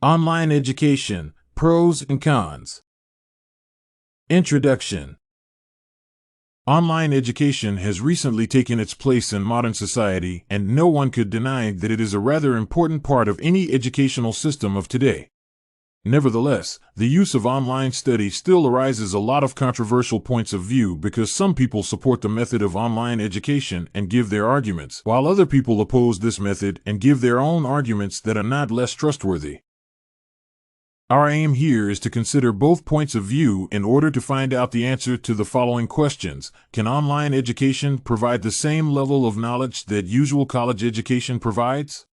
Online education, pros and cons. Introduction. Online education has recently taken its place in modern society, and no one could deny that it is a rather important part of any educational system of today. Nevertheless, the use of online study still arises a lot of controversial points of view because some people support the method of online education and give their arguments, while other people oppose this method and give their own arguments that are not less trustworthy. Our aim here is to consider both points of view in order to find out the answer to the following questions. Can online education provide the same level of knowledge that usual college education provides?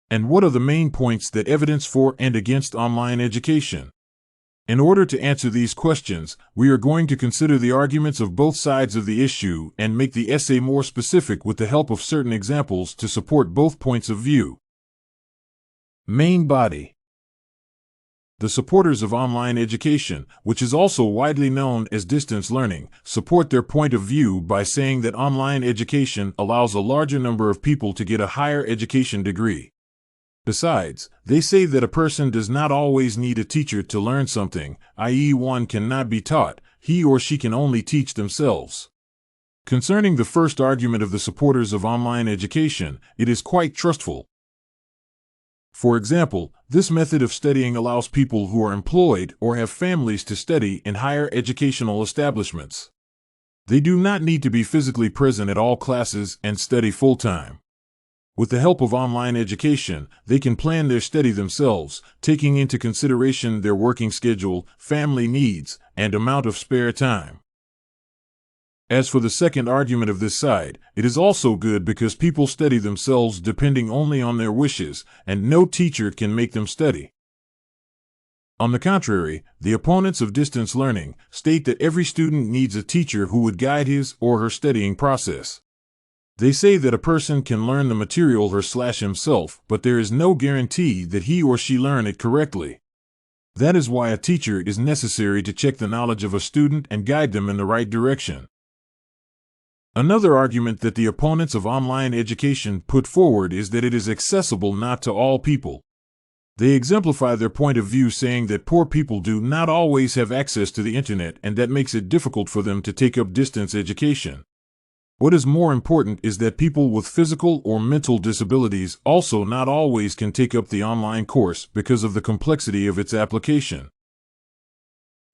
And what are the main points that evidence for and against online education? In order to answer these questions, we are going to consider the arguments of both sides of the issue and make the essay more specific with the help of certain examples to support both points of view. Main body. The supporters of online education, which is also widely known as distance learning, support their point of view by saying that online education allows a larger number of people to get a higher education degree. Besides, they say that a person does not always need a teacher to learn something, i.e., one cannot be taught, he or she can only teach themselves. Concerning the first argument of the supporters of online education, it is quite trustful. For example, this method of studying allows people who are employed or have families to study in higher educational establishments. They do not need to be physically present at all classes and study full-time. With the help of online education, they can plan their study themselves, taking into consideration their working schedule, family needs, and amount of spare time. As for the second argument of this side, it is also good because people study themselves depending only on their wishes, and no teacher can make them study. On the contrary, the opponents of distance learning state that every student needs a teacher who would guide his or her studying process. They say that a person can learn the material her/himself, but there is no guarantee that he or she learn it correctly. That is why a teacher is necessary to check the knowledge of a student and guide them in the right direction. Another argument that the opponents of online education put forward is that it is accessible not to all people. They exemplify their point of view saying that poor people do not always have access to the internet and that makes it difficult for them to take up distance education. What is more important is that people with physical or mental disabilities also not always can take up the online course because of the complexity of its application.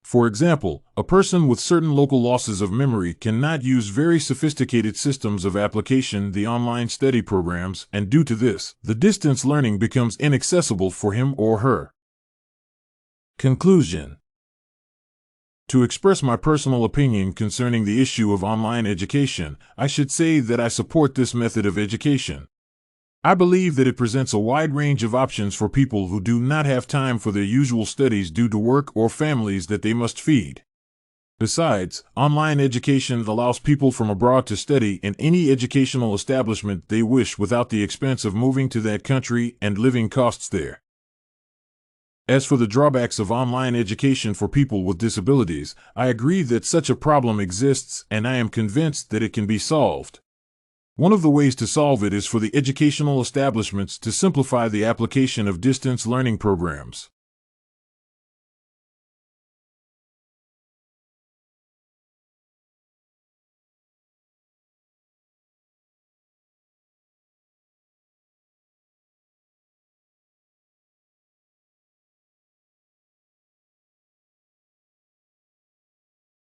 For example, a person with certain local losses of memory cannot use very sophisticated systems of application, the online study programs, and due to this, the distance learning becomes inaccessible for him or her. Conclusion. To express my personal opinion concerning the issue of online education, I should say that I support this method of education. I believe that it presents a wide range of options for people who do not have time for their usual studies due to work or families that they must feed. Besides, online education allows people from abroad to study in any educational establishment they wish without the expense of moving to that country and living costs there. As for the drawbacks of online education for people with disabilities, I agree that such a problem exists and I am convinced that it can be solved. One of the ways to solve it is for the educational establishments to simplify the application of distance learning programs.